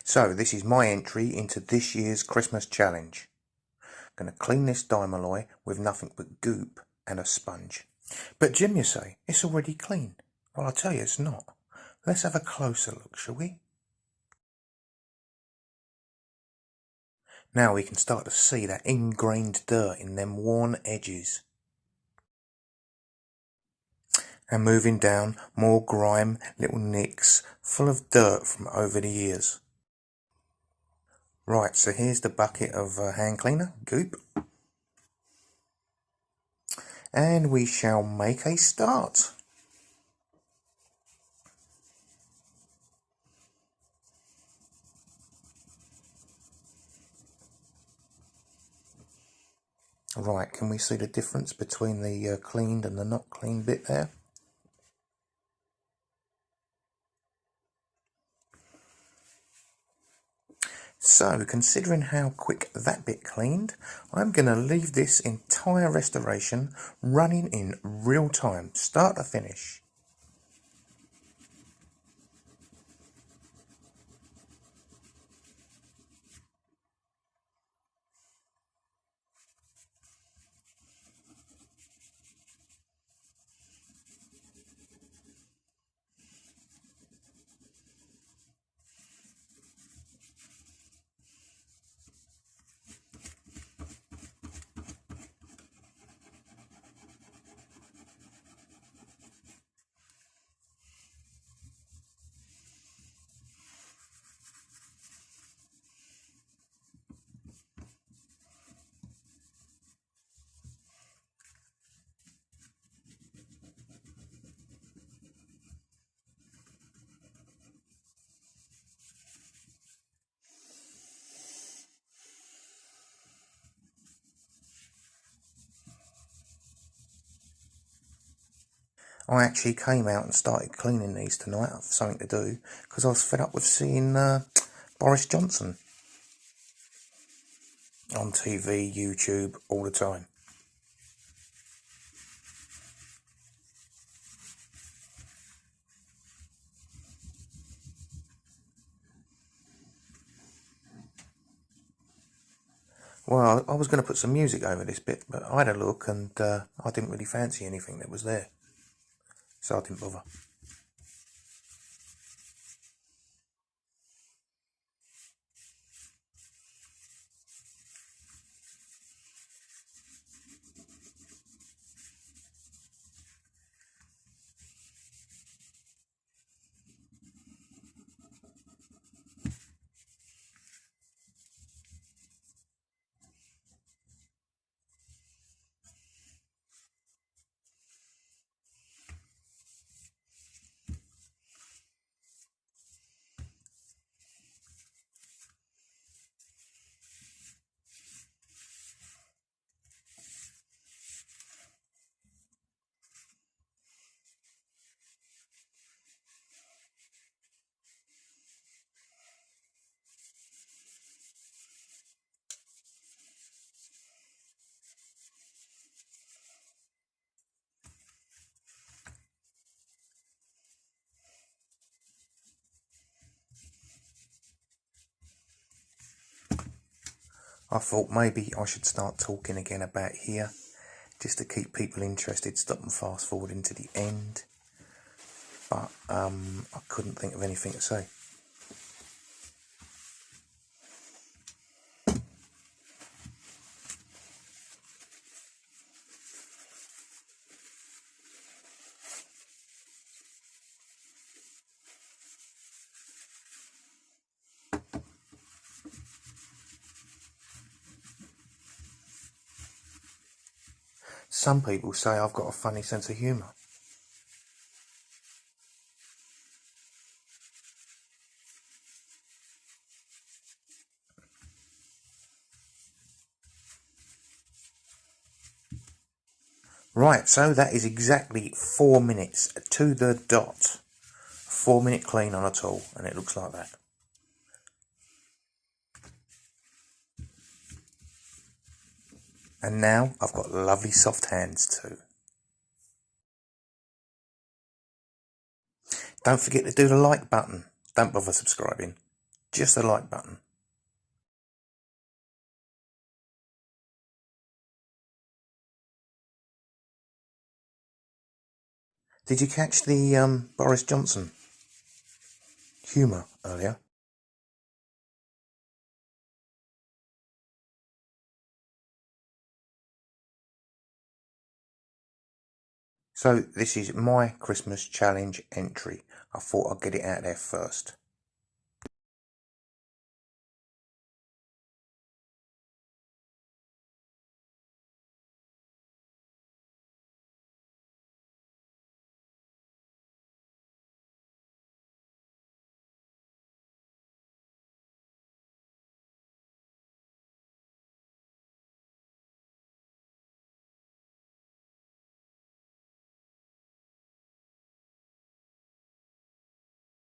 So this is my entry into this year's Christmas challenge. Going to clean this Dymalloy with nothing but goop and a sponge. But Jim, you say, it's already clean. Well, I'll tell you it's not. Let's have a closer look, shall we? Now we can start to see that ingrained dirt in them worn edges. And moving down, more grime, little nicks, full of dirt from over the years. Right, so here's the bucket of hand cleaner, goop. And we shall make a start. Right, can we see the difference between the cleaned and the not cleaned bit there? So, considering how quick that bit cleaned, I'm going to leave this entire restoration running in real time, start to finish. I actually came out and started cleaning these tonight, I've something to do, because I was fed up with seeing Boris Johnson on TV, YouTube, all the time. Well, I was going to put some music over this bit, but I had a look and I didn't really fancy anything that was there, so I didn't bother. I thought maybe I should start talking again about here, just to keep people interested, stop and fast forwarding to the end, but I couldn't think of anything to say. Some people say I've got a funny sense of humour. Right, so that is exactly 4 minutes to the dot. 4-minute clean on a tool, and it looks like that. And now I've got lovely soft hands too. Don't forget to do the like button. Don't bother subscribing. just the like button. Did you catch the Boris Johnson humour earlier? So this is my Christmas challenge entry. I thought I'd get it out there first.